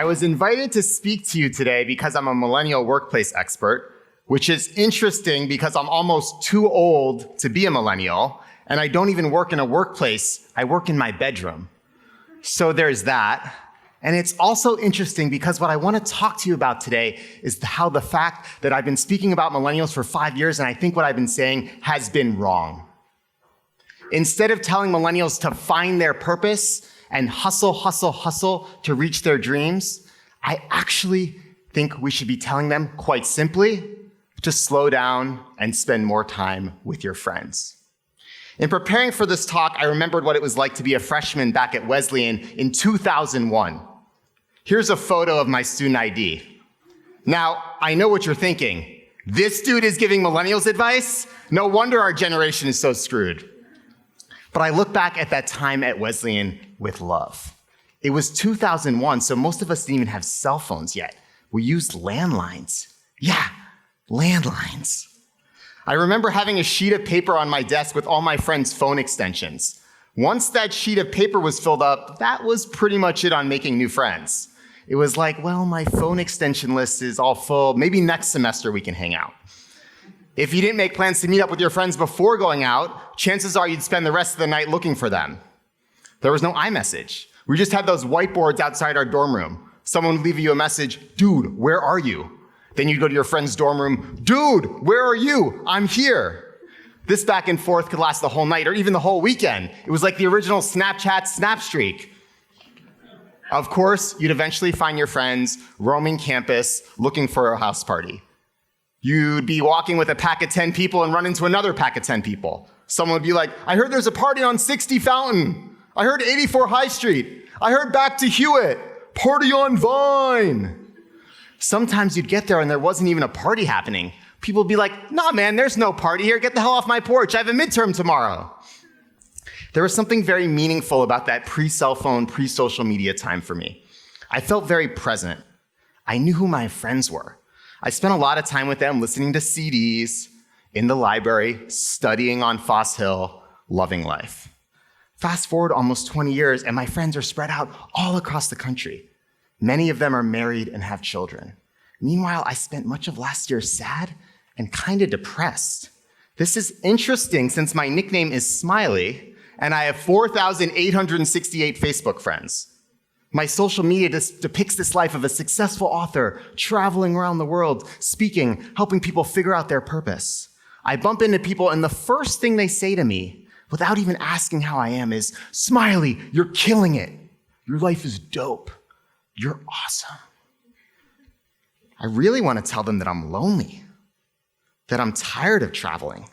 I was invited to speak to you today because I'm a millennial workplace expert, which is interesting because I'm almost too old to be a millennial, and I don't even work in a workplace, I work in my bedroom. So there's that. And it's also interesting because what I want to talk to you about today is how the fact that I've been speaking about millennials for 5 years, and I think what I've been saying has been wrong. Instead of telling millennials to find their purpose and hustle, hustle, hustle to reach their dreams, I actually think we should be telling them, quite simply, to slow down and spend more time with your friends. In preparing for this talk, I remembered what it was like to be a freshman back at Wesleyan in 2001. Here's a photo of my student ID. Now, I know what you're thinking. This dude is giving millennials advice? No wonder our generation is so screwed. But I look back at that time at Wesleyan with love. It was 2001, so most of us didn't even have cell phones yet. We used landlines. Yeah, landlines. I remember having a sheet of paper on my desk with all my friends' phone extensions. Once that sheet of paper was filled up, that was pretty much it on making new friends. It was like, well, my phone extension list is all full. Maybe next semester we can hang out. If you didn't make plans to meet up with your friends before going out, chances are you'd spend the rest of the night looking for them. There was no iMessage. We just had those whiteboards outside our dorm room. Someone would leave you a message, dude, where are you? Then you'd go to your friend's dorm room, dude, where are you? I'm here. This back and forth could last the whole night or even the whole weekend. It was like the original Snapchat snap streak. Of course, you'd eventually find your friends roaming campus looking for a house party. You'd be walking with a pack of 10 people and run into another pack of 10 people. Someone would be like, I heard there's a party on 60 Fountain. I heard 84 High Street. I heard back to Hewitt. Party on Vine. Sometimes you'd get there and there wasn't even a party happening. People would be like, nah, man, there's no party here. Get the hell off my porch. I have a midterm tomorrow. There was something very meaningful about that pre-cell phone, pre-social media time for me. I felt very present. I knew who my friends were. I spent a lot of time with them listening to CDs, in the library, studying on Foss Hill, loving life. Fast forward almost 20 years, and my friends are spread out all across the country. Many of them are married and have children. Meanwhile, I spent much of last year sad and kind of depressed. This is interesting since my nickname is Smiley, and I have 4,868 Facebook friends. My social media depicts this life of a successful author, traveling around the world, speaking, helping people figure out their purpose. I bump into people and the first thing they say to me, without even asking how I am, is, Smiley, you're killing it. Your life is dope. You're awesome. I really want to tell them that I'm lonely, that I'm tired of traveling,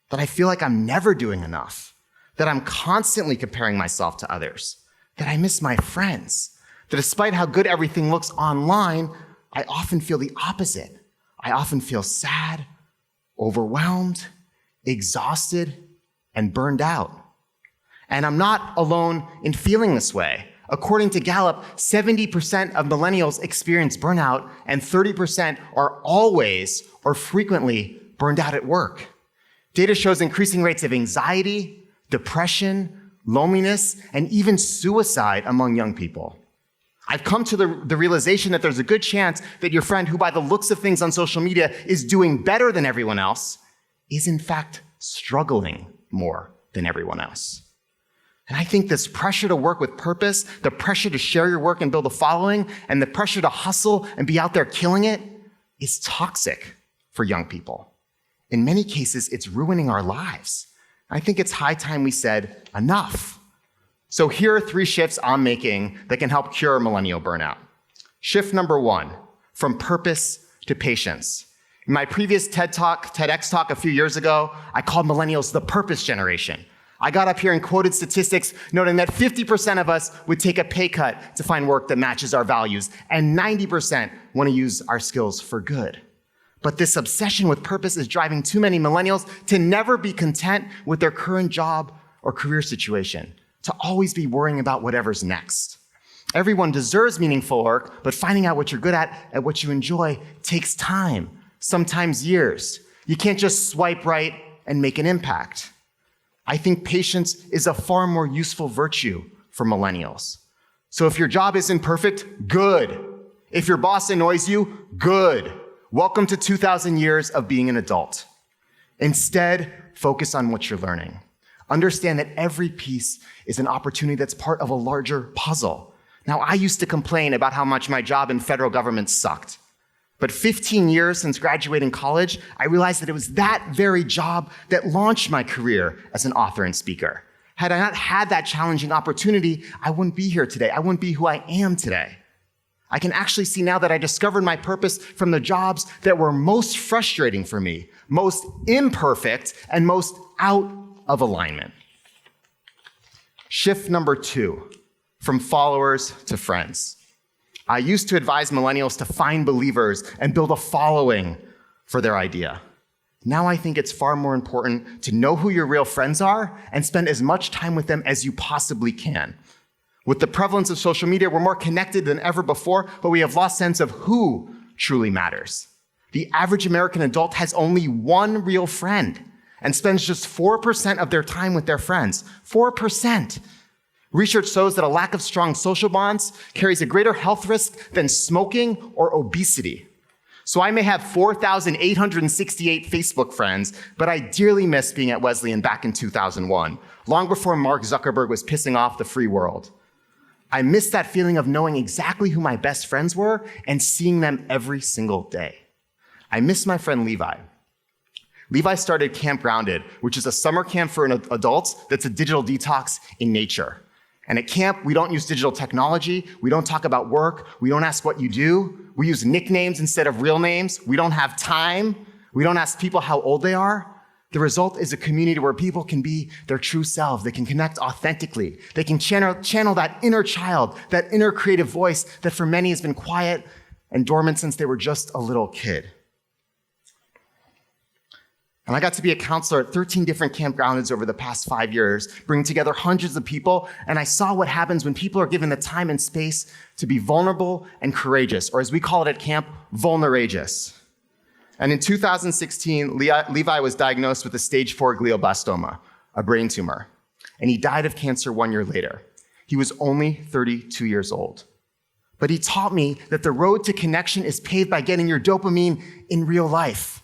that I feel like I'm never doing enough, that I'm constantly comparing myself to others, that I miss my friends, that despite how good everything looks online, I often feel the opposite. I often feel sad, overwhelmed, exhausted, and burned out. And I'm not alone in feeling this way. According to Gallup, 70% of millennials experience burnout, and 30% are always or frequently burned out at work. Data shows increasing rates of anxiety, depression, loneliness, and even suicide among young people. I've come to the realization that there's a good chance that your friend, who by the looks of things on social media is doing better than everyone else, is in fact struggling more than everyone else. And I think this pressure to work with purpose, the pressure to share your work and build a following, and the pressure to hustle and be out there killing it is toxic for young people. In many cases, it's ruining our lives. I think it's high time we said, enough. So here are 3 shifts I'm making that can help cure millennial burnout. Shift number 1, from purpose to patience. In my previous TEDx talk a few years ago, I called millennials the purpose generation. I got up here and quoted statistics noting that 50% of us would take a pay cut to find work that matches our values, and 90% want to use our skills for good. But this obsession with purpose is driving too many millennials to never be content with their current job or career situation, to always be worrying about whatever's next. Everyone deserves meaningful work, but finding out what you're good at what you enjoy, takes time, sometimes years. You can't just swipe right and make an impact. I think patience is a far more useful virtue for millennials. So if your job isn't perfect, good. If your boss annoys you, good. Welcome to 2,000 years of being an adult. Instead, focus on what you're learning. Understand that every piece is an opportunity that's part of a larger puzzle. Now, I used to complain about how much my job in federal government sucked. But 15 years since graduating college, I realized that it was that very job that launched my career as an author and speaker. Had I not had that challenging opportunity, I wouldn't be here today. I wouldn't be who I am today. I can actually see now that I discovered my purpose from the jobs that were most frustrating for me, most imperfect, and most out of alignment. Shift number 2, from followers to friends. I used to advise millennials to find believers and build a following for their idea. Now I think it's far more important to know who your real friends are and spend as much time with them as you possibly can. With the prevalence of social media, we're more connected than ever before, but we have lost sense of who truly matters. The average American adult has only one real friend and spends just 4% of their time with their friends. 4%. Research shows that a lack of strong social bonds carries a greater health risk than smoking or obesity. So I may have 4,868 Facebook friends, but I dearly miss being at Wesleyan back in 2001, long before Mark Zuckerberg was pissing off the free world. I miss that feeling of knowing exactly who my best friends were and seeing them every single day. I miss my friend Levi. Levi started Camp Grounded, which is a summer camp for adults that's a digital detox in nature. And at camp, we don't use digital technology. We don't talk about work. We don't ask what you do. We use nicknames instead of real names. We don't have time. We don't ask people how old they are. The result is a community where people can be their true selves. They can connect authentically. They can channel that inner child, that inner creative voice that for many has been quiet and dormant since they were just a little kid. And I got to be a counselor at 13 different Camp Groundeds over the past 5 years, bringing together hundreds of people, and I saw what happens when people are given the time and space to be vulnerable and courageous, or as we call it at camp, vulnerageous. And in 2016, Levi was diagnosed with a stage 4 glioblastoma, a brain tumor, and he died of cancer 1 year later. He was only 32 years old. But he taught me that the road to connection is paved by getting your dopamine in real life,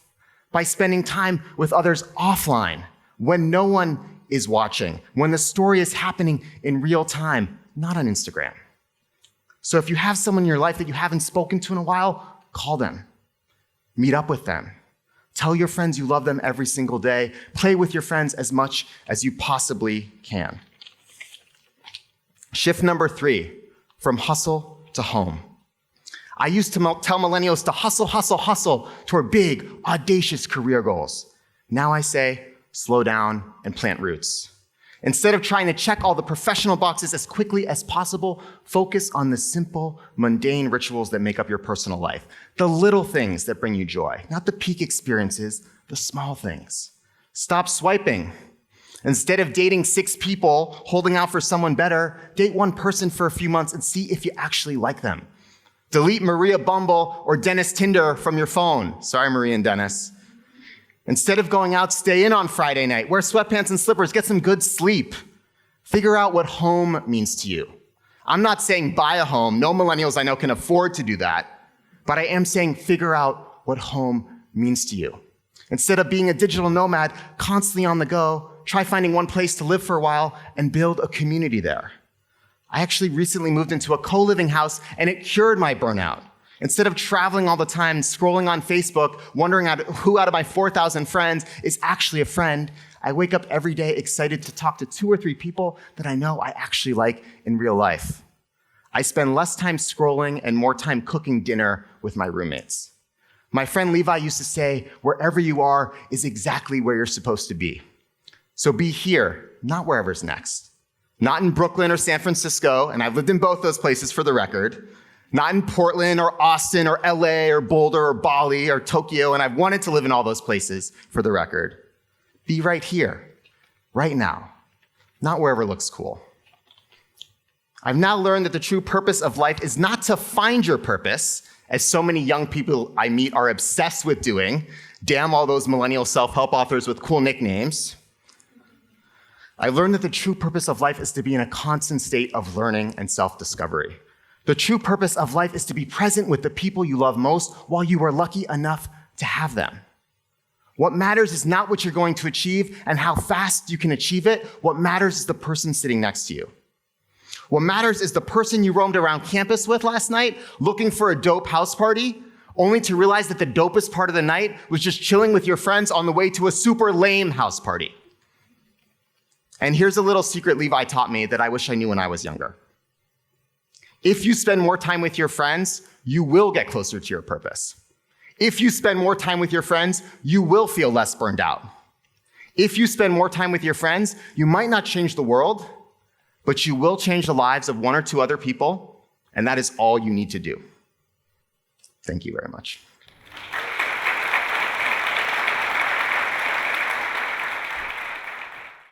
by spending time with others offline, when no one is watching, when the story is happening in real time, not on Instagram. So if you have someone in your life that you haven't spoken to in a while, call them. Meet up with them. Tell your friends you love them every single day. Play with your friends as much as you possibly can. Shift number 3, from hustle to home. I used to tell millennials to hustle, hustle, hustle toward big, audacious career goals. Now I say, slow down and plant roots. Instead of trying to check all the professional boxes as quickly as possible, focus on the simple, mundane rituals that make up your personal life. The little things that bring you joy, not the peak experiences, the small things. Stop swiping. Instead of dating 6 people, holding out for someone better, date one person for a few months and see if you actually like them. Delete Maria Bumble or Dennis Tinder from your phone. Sorry, Maria and Dennis. Instead of going out, stay in on Friday night. Wear sweatpants and slippers. Get some good sleep. Figure out what home means to you. I'm not saying buy a home. No millennials I know can afford to do that. But I am saying figure out what home means to you. Instead of being a digital nomad, constantly on the go, try finding one place to live for a while and build a community there. I actually recently moved into a co-living house and it cured my burnout. Instead of traveling all the time, scrolling on Facebook, wondering who out of my 4,000 friends is actually a friend, I wake up every day excited to talk to 2 or 3 people that I know I actually like in real life. I spend less time scrolling and more time cooking dinner with my roommates. My friend Levi used to say, wherever you are is exactly where you're supposed to be. So be here, not wherever's next. Not in Brooklyn or San Francisco, and I've lived in both those places for the record. Not in Portland or Austin or LA or Boulder or Bali or Tokyo, and I've wanted to live in all those places for the record. Be right here, right now, not wherever looks cool. I've now learned that the true purpose of life is not to find your purpose, as so many young people I meet are obsessed with doing. Damn all those millennial self-help authors with cool nicknames. I learned that the true purpose of life is to be in a constant state of learning and self-discovery. The true purpose of life is to be present with the people you love most while you are lucky enough to have them. What matters is not what you're going to achieve and how fast you can achieve it. What matters is the person sitting next to you. What matters is the person you roamed around campus with last night looking for a dope house party, only to realize that the dopest part of the night was just chilling with your friends on the way to a super lame house party. And here's a little secret Levi taught me that I wish I knew when I was younger. If you spend more time with your friends, you will get closer to your purpose. If you spend more time with your friends, you will feel less burned out. If you spend more time with your friends, you might not change the world, but you will change the lives of one or two other people, and that is all you need to do. Thank you very much.